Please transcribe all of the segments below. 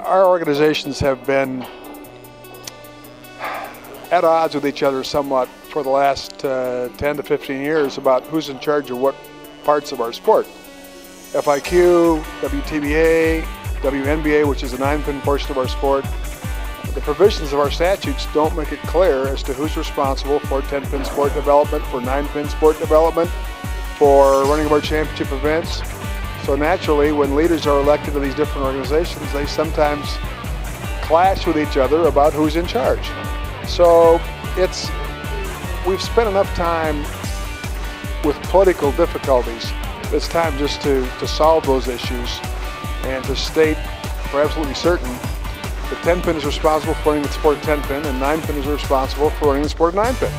our organizations have been at odds with each other somewhat for the last 10 to 15 years about who's in charge of what parts of our sport. FIQ, WTBA, WNBA, which is the 9-pin portion of our sport. The provisions of our statutes don't make it clear as to who's responsible for 10-pin sport development, for 9-pin sport development, for running of our championship events. So naturally, when leaders are elected to these different organizations, they sometimes clash with each other about who's in charge. So we've spent enough time with political difficulties. It's time just to solve those issues and to state for absolutely certain that 10-pin is responsible for running the sport of 10-pin and 9-pin is responsible for running the sport of 9-pin.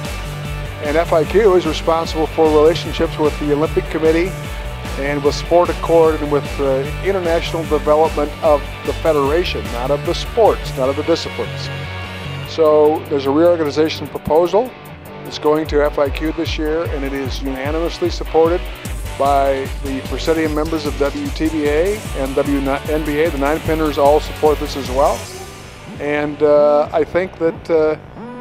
And FIQ is responsible for relationships with the Olympic Committee and with Sport Accord and with the international development of the federation, not of the sports, not of the disciplines. So there's a reorganization proposal. It's going to FIQ this year, and it is unanimously supported by the Presidium members of WTBA and WNBA. The 9-pinners all support this as well. And I think that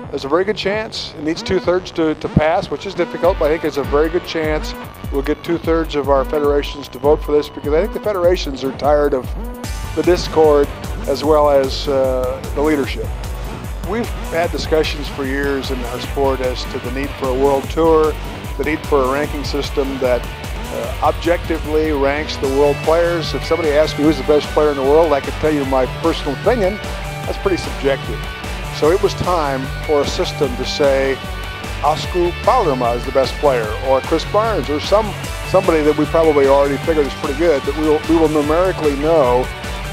there's a very good chance. It needs 2/3 to pass, which is difficult, but I think there's a very good chance we'll get 2/3 of our federations to vote for this, because I think the federations are tired of the discord as well as the leadership. We've had discussions for years in our sport as to the need for a world tour, the need for a ranking system that objectively ranks the world players. If somebody asks me who's the best player in the world, I can tell you my personal opinion. That's pretty subjective. So it was time for a system to say Oscar Paulerma is the best player, or Chris Barnes, or somebody that we probably already figured is pretty good, but we will numerically know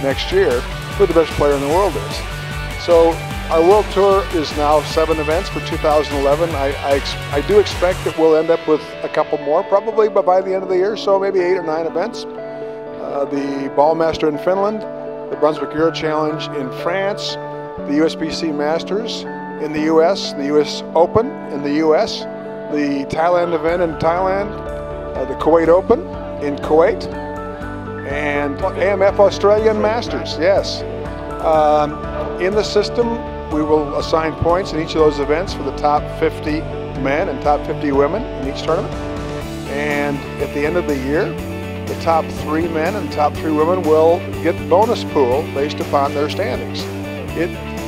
next year who the best player in the world is. So our world tour is now 7 events for 2011. I do expect that we'll end up with a couple more probably by the end of the year, so maybe 8 or 9 events. The Ballmaster in Finland, the Brunswick Euro Challenge in France, the USBC Masters in the US, the US Open in the US, the Thailand event in Thailand, the Kuwait Open in Kuwait, and AMF Australian Masters, yes. In the system, we will assign points in each of those events for the top 50 men and top 50 women in each tournament. And at the end of the year, the top 3 men and top 3 women will get bonus pool based upon their standings.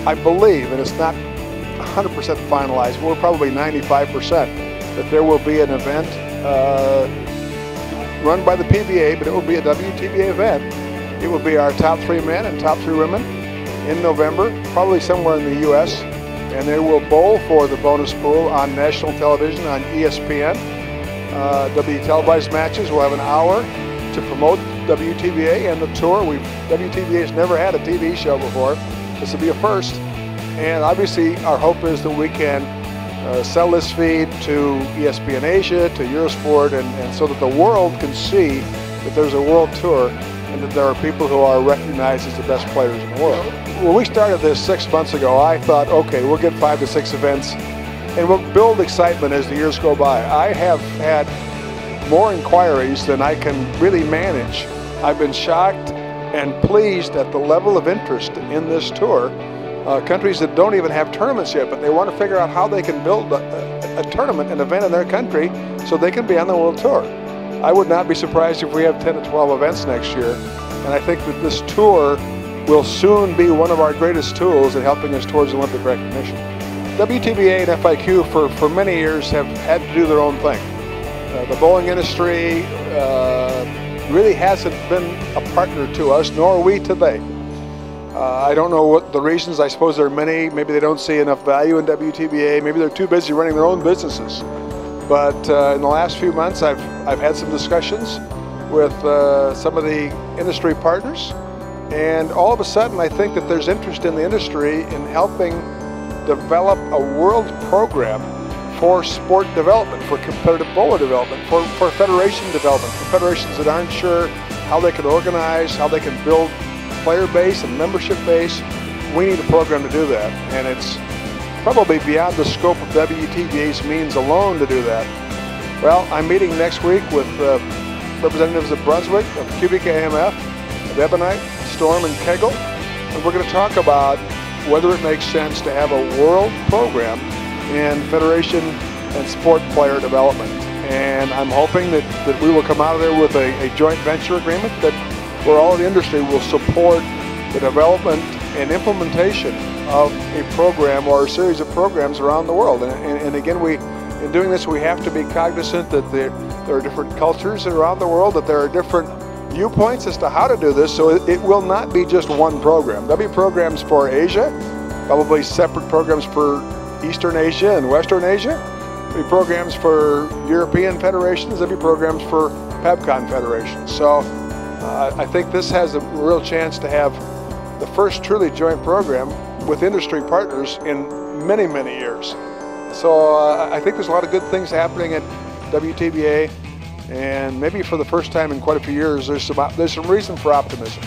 I believe, and it's not 100% finalized, but we're probably 95%, that there will be an event run by the PBA, but it will be a WTBA event. It will be our top 3 men and top 3 women in November, probably somewhere in the US, and they will bowl for the bonus pool on national television on ESPN. W televised matches will have an hour to promote WTBA and the tour. WTBA has never had a TV show before. This will be a first, and obviously our hope is that we can sell this feed to ESPN Asia, to Eurosport, and so that the world can see that there's a world tour and that there are people who are recognized as the best players in the world. When we started this 6 months ago, I thought, okay, we'll get 5 to 6 events and we'll build excitement as the years go by. I have had more inquiries than I can really manage. I've been shocked and pleased at the level of interest in this tour. Countries that don't even have tournaments yet, but they want to figure out how they can build a tournament, an event in their country so they can be on the world tour. I would not be surprised if we have 10 to 12 events next year, and I think that this tour will soon be one of our greatest tools in helping us towards Olympic recognition. WTBA and FIQ for many years have had to do their own thing. The bowling industry really hasn't been a partner to us, nor we to they. I don't know what the reasons. I suppose there are many. Maybe they don't see enough value in WTBA. Maybe they're too busy running their own businesses. But in the last few months, I've had some discussions with some of the industry partners, and all of a sudden I think that there's interest in the industry in helping develop a world program for sport development, for competitive bowler development, for federation development, for federations that aren't sure how they can organize, how they can build player base and membership base. We need a program to do that, and it's probably beyond the scope of WTBA's means alone to do that. Well, I'm meeting next week with representatives of Brunswick, of Cubic AMF, of Ebonite, Storm, and Kegel, and we're going to talk about whether it makes sense to have a world program in federation and sport player development. And I'm hoping that we will come out of there with a joint venture agreement where all of the industry will support the development and implementation of a program or a series of programs around the world. And again, in doing this, we have to be cognizant that there are different cultures around the world, that there are different viewpoints as to how to do this, so it will not be just one program. There'll be programs for Asia, probably separate programs for Eastern Asia and Western Asia. There'll be programs for European federations, there'll be programs for PEBCON federations. So I think this has a real chance to have the first truly joint program with industry partners in many, many years. So I think there's a lot of good things happening at WTBA, and maybe for the first time in quite a few years, there's some reason for optimism.